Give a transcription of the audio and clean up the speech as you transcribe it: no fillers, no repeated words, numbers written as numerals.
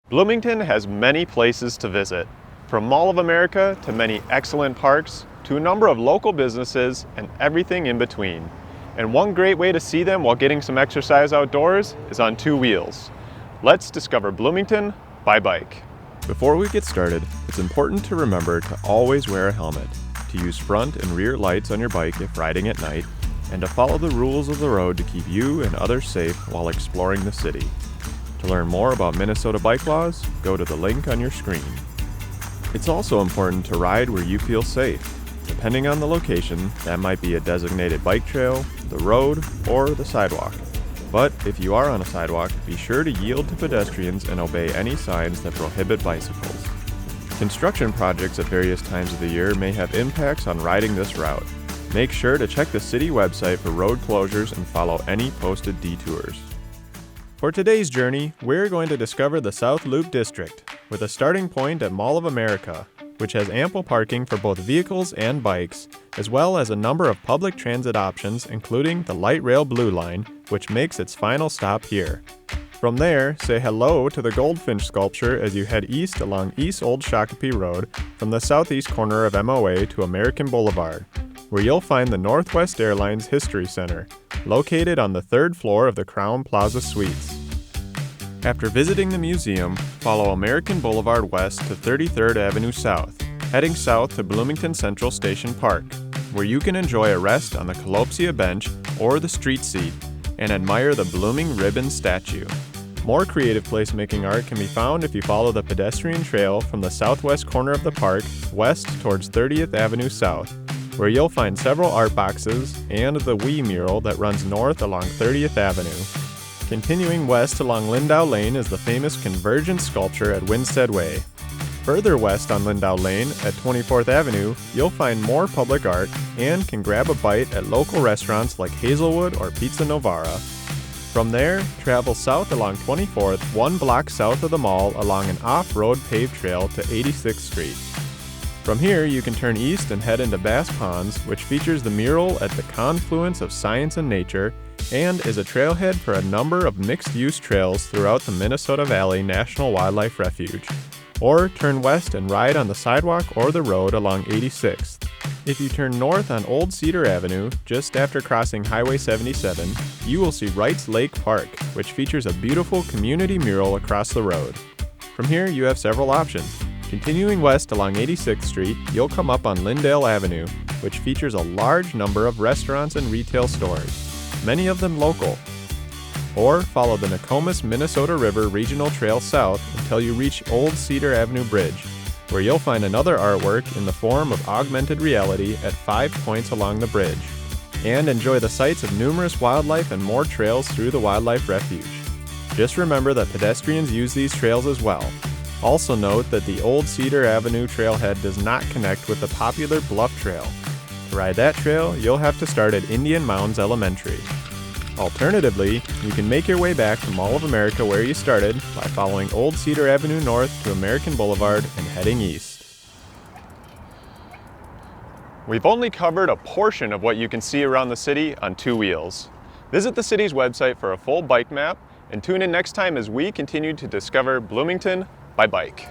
Bloomington has many places to visit, from Mall of America to many excellent parks to a number of local businesses and everything in between. And one great way to see them while getting some exercise outdoors is on two wheels. Let's discover Bloomington by bike. Before we get started, it's important to remember to always wear a helmet, to use front and rear lights on your bike if riding at night, and to follow the rules of the road to keep you and others safe while exploring the city. To learn more about Minnesota bike laws, go to the link on your screen. It's also important to ride where you feel safe. Depending on the location, that might be a designated bike trail, the road, or the sidewalk. But if you are on a sidewalk, be sure to yield to pedestrians and obey any signs that prohibit bicycles. Construction projects at various times of the year may have impacts on riding this route. Make sure to check the city website for road closures and follow any posted detours. For today's journey, we're going to discover the South Loop District, with a starting point at Mall of America, which has ample parking for both vehicles and bikes, as well as a number of public transit options including the Light Rail Blue Line, which makes its final stop here. From there, say hello to the Goldfinch sculpture as you head east along East Old Shakopee Road from the southeast corner of MOA to American Boulevard, where you'll find the Northwest Airlines History Center, located on the third floor of the Crown Plaza Suites. After visiting the museum, follow American Boulevard west to 33rd Avenue South, heading south to Bloomington Central Station Park, where you can enjoy a rest on the Colopsia bench or the street seat and admire the Blooming Ribbon statue. More creative placemaking art can be found if you follow the pedestrian trail from the southwest corner of the park west towards 30th Avenue South, where you'll find several art boxes and the Wii mural that runs north along 30th Avenue. Continuing west along Lindau Lane is the famous Convergence sculpture at Winstead Way. Further west on Lindau Lane at 24th Avenue, you'll find more public art and can grab a bite at local restaurants like Hazelwood or Pizza Novara. From there, travel south along 24th, one block south of the mall along an off-road paved trail to 86th Street. From here, you can turn east and head into Bass Ponds, which features the mural at the confluence of science and nature and is a trailhead for a number of mixed-use trails throughout the Minnesota Valley National Wildlife Refuge. Or turn west and ride on the sidewalk or the road along 86th. If you turn north on Old Cedar Avenue, just after crossing Highway 77, you will see Wrights Lake Park, which features a beautiful community mural across the road. From here, you have several options. Continuing west along 86th Street, you'll come up on Lindale Avenue, which features a large number of restaurants and retail stores, many of them local. Or follow the Nokomis Minnesota River Regional Trail south until you reach Old Cedar Avenue Bridge, where you'll find another artwork in the form of augmented reality at 5 points along the bridge, and enjoy the sights of numerous wildlife and more trails through the Wildlife Refuge. Just remember that pedestrians use these trails as well. Also note that the Old Cedar Avenue trailhead does not connect with the popular Bluff Trail. To ride that trail, you'll have to start at Indian Mounds Elementary. Alternatively, you can make your way back to Mall of America where you started by following Old Cedar Avenue north to American Boulevard and heading east. We've only covered a portion of what you can see around the city on two wheels. Visit the city's website for a full bike map and tune in next time as we continue to discover Bloomington by bike.